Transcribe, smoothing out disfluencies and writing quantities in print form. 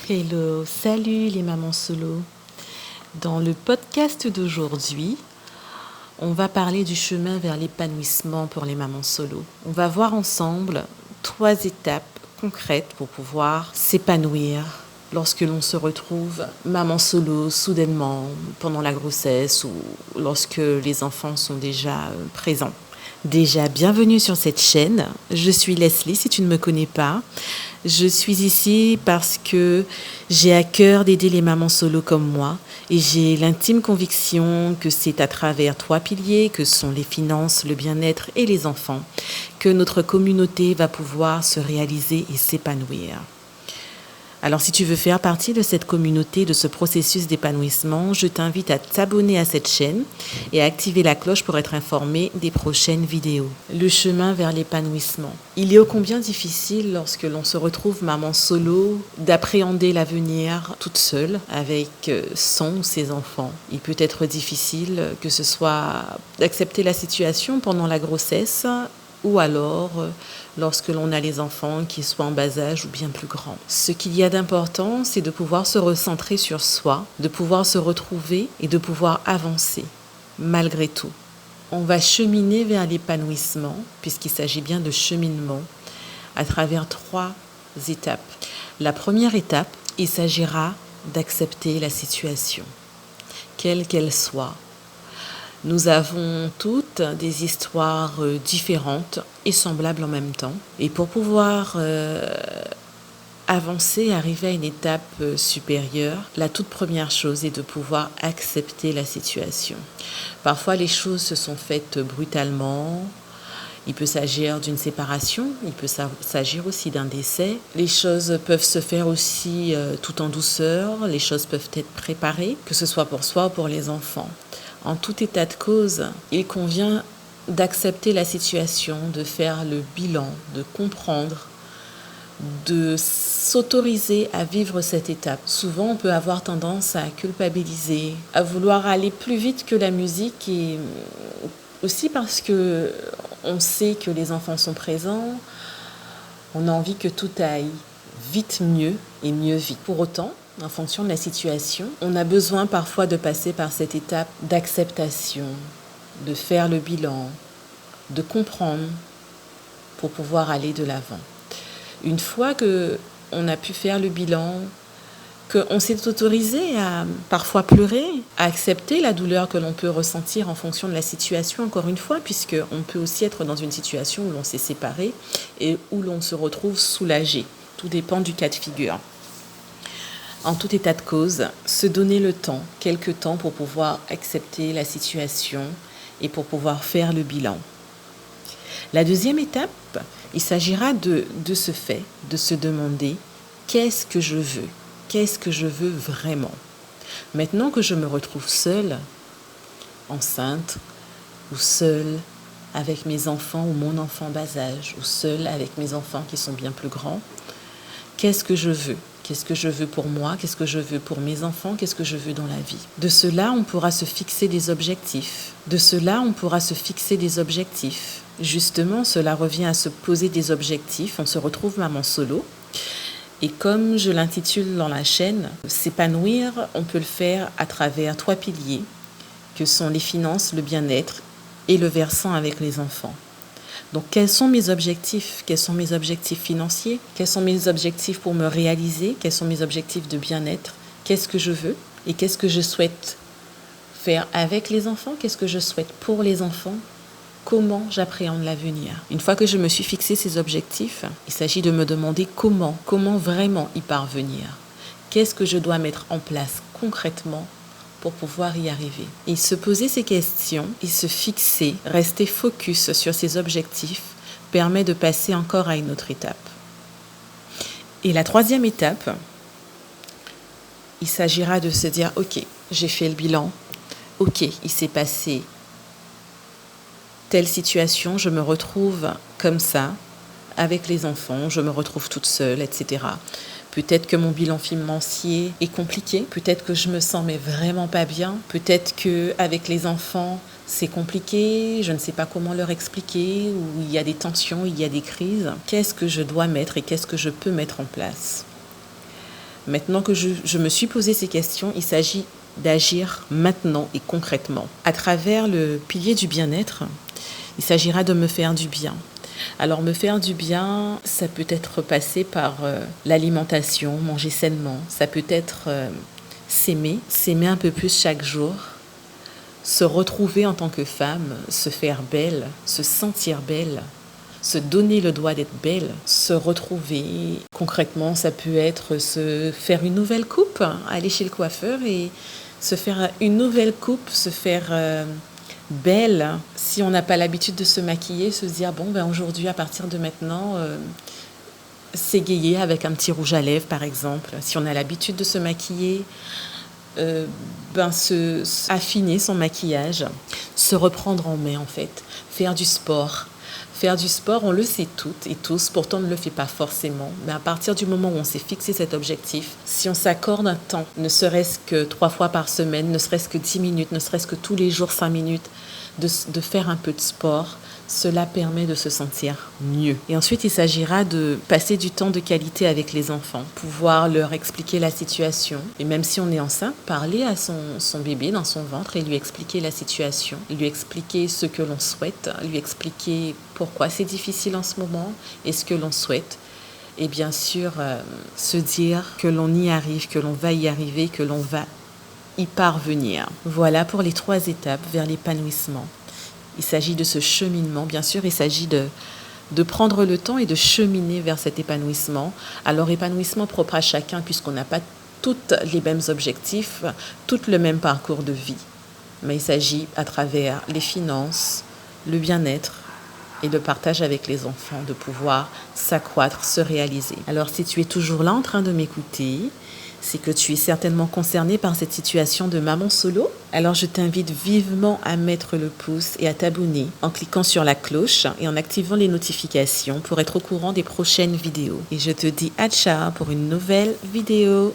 Hello, salut les mamans solo. Dans le podcast d'aujourd'hui, on va parler du chemin vers l'épanouissement pour les mamans solo. On va voir ensemble 3 étapes concrètes pour pouvoir s'épanouir lorsque l'on se retrouve maman solo soudainement pendant la grossesse ou lorsque les enfants sont déjà présents. Déjà, bienvenue sur cette chaîne. Je suis Leslie, si tu ne me connais pas. Je suis ici parce que j'ai à cœur d'aider les mamans solo comme moi et j'ai l'intime conviction que c'est à travers 3 piliers, que sont les finances, le bien-être et les enfants, que notre communauté va pouvoir se réaliser et s'épanouir. Alors si tu veux faire partie de cette communauté, de ce processus d'épanouissement, je t'invite à t'abonner à cette chaîne et à activer la cloche pour être informé des prochaines vidéos. Le chemin vers l'épanouissement. Il est ô combien difficile lorsque l'on se retrouve maman solo d'appréhender l'avenir toute seule avec son ou ses enfants. Il peut être difficile que ce soit d'accepter la situation pendant la grossesse ou alors lorsque l'on a les enfants qui soient en bas âge ou bien plus grands. Ce qu'il y a d'important, c'est de pouvoir se recentrer sur soi, de pouvoir se retrouver et de pouvoir avancer, malgré tout. On va cheminer vers l'épanouissement, puisqu'il s'agit bien de cheminement, à travers 3 étapes. La première étape, il s'agira d'accepter la situation, quelle qu'elle soit. Nous avons toutes des histoires différentes et semblables en même temps. Et pour pouvoir avancer, arriver à une étape supérieure, la toute première chose est de pouvoir accepter la situation. Parfois, les choses se sont faites brutalement. Il peut s'agir d'une séparation, il peut s'agir aussi d'un décès. Les choses peuvent se faire aussi tout en douceur, les choses peuvent être préparées, que ce soit pour soi ou pour les enfants. En tout état de cause, il convient d'accepter la situation, de faire le bilan, de comprendre, de s'autoriser à vivre cette étape. Souvent, on peut avoir tendance à culpabiliser, à vouloir aller plus vite que la musique et aussi parce que on sait que les enfants sont présents, on a envie que tout aille vite mieux et mieux vite. Pour autant, en fonction de la situation, on a besoin parfois de passer par cette étape d'acceptation, de faire le bilan, de comprendre pour pouvoir aller de l'avant. Une fois qu'on a pu faire le bilan, qu'on s'est autorisé à parfois pleurer, à accepter la douleur que l'on peut ressentir en fonction de la situation, encore une fois, puisqu'on peut aussi être dans une situation où l'on s'est séparé et où l'on se retrouve soulagé. Tout dépend du cas de figure. En tout état de cause, se donner le temps, quelques temps pour pouvoir accepter la situation et pour pouvoir faire le bilan. La deuxième étape, il s'agira de ce fait, de se demander qu'est-ce que je veux ? Qu'est-ce que je veux vraiment ? Maintenant que je me retrouve seule, enceinte, ou seule avec mes enfants ou mon enfant bas âge, ou seule avec mes enfants qui sont bien plus grands, qu'est-ce que je veux ? Qu'est-ce que je veux pour moi ? Qu'est-ce que je veux pour mes enfants ? Qu'est-ce que je veux dans la vie ? De cela, on pourra se fixer des objectifs. Justement, cela revient à se poser des objectifs. On se retrouve maman solo. Et comme je l'intitule dans la chaîne, s'épanouir, on peut le faire à travers 3 piliers, que sont les finances, le bien-être et le versant avec les enfants. Donc, quels sont mes objectifs ? Quels sont mes objectifs financiers ? Quels sont mes objectifs pour me réaliser ? Quels sont mes objectifs de bien-être ? Qu'est-ce que je veux ? Et qu'est-ce que je souhaite faire avec les enfants ? Qu'est-ce que je souhaite pour les enfants ? Comment j'appréhende l'avenir ? Une fois que je me suis fixé ces objectifs, il s'agit de me demander comment vraiment y parvenir ? Qu'est-ce que je dois mettre en place concrètement pour pouvoir y arriver. Et se poser ces questions et se fixer, rester focus sur ces objectifs permet de passer encore à une autre étape. Et la 3e étape, il s'agira de se dire, ok, j'ai fait le bilan, ok, il s'est passé telle situation, je me retrouve comme ça, avec les enfants, je me retrouve toute seule, etc. Peut-être que mon bilan financier est compliqué, peut-être que je me sens mais vraiment pas bien, peut-être qu'avec les enfants, c'est compliqué, je ne sais pas comment leur expliquer, ou il y a des tensions, il y a des crises. Qu'est-ce que je dois mettre et qu'est-ce que je peux mettre en place ? Maintenant que je me suis posé ces questions, il s'agit d'agir maintenant et concrètement. À travers le pilier du bien-être, il s'agira de me faire du bien. Alors me faire du bien, ça peut être passé par l'alimentation, manger sainement. Ça peut être s'aimer un peu plus chaque jour, se retrouver en tant que femme, se faire belle, se sentir belle, se donner le droit d'être belle, se retrouver. Concrètement, ça peut être se faire une nouvelle coupe, aller chez le coiffeur et se faire une nouvelle coupe, se faire belle. Si on n'a pas l'habitude de se maquiller, se dire bon ben aujourd'hui à partir de maintenant s'égayer avec un petit rouge à lèvres par exemple. Si on a l'habitude de se maquiller, affiner son maquillage, se reprendre en main en fait, faire du sport. Faire du sport, on le sait toutes et tous, pourtant on ne le fait pas forcément. Mais à partir du moment où on s'est fixé cet objectif, si on s'accorde un temps, ne serait-ce que 3 fois par semaine, ne serait-ce que 10 minutes, ne serait-ce que tous les jours 5 minutes, de faire un peu de sport, cela permet de se sentir mieux. Et ensuite, il s'agira de passer du temps de qualité avec les enfants, pouvoir leur expliquer la situation. Et même si on est enceinte, parler à son bébé dans son ventre et lui expliquer la situation, lui expliquer ce que l'on souhaite, lui expliquer pourquoi c'est difficile en ce moment et ce que l'on souhaite. Et bien sûr, se dire que l'on y arrive, que l'on va y arriver, que l'on va y parvenir. Voilà pour les 3 étapes vers l'épanouissement. Il s'agit de ce cheminement, bien sûr, il s'agit de prendre le temps et de cheminer vers cet épanouissement. Alors, épanouissement propre à chacun, puisqu'on n'a pas toutes les mêmes objectifs, tout le même parcours de vie. Mais il s'agit à travers les finances, le bien-être et le partage avec les enfants, de pouvoir s'accroître, se réaliser. Alors, si tu es toujours là en train de m'écouter, c'est que tu es certainement concerné par cette situation de maman solo. Alors je t'invite vivement à mettre le pouce et à t'abonner en cliquant sur la cloche et en activant les notifications pour être au courant des prochaines vidéos. Et je te dis à ciao pour une nouvelle vidéo.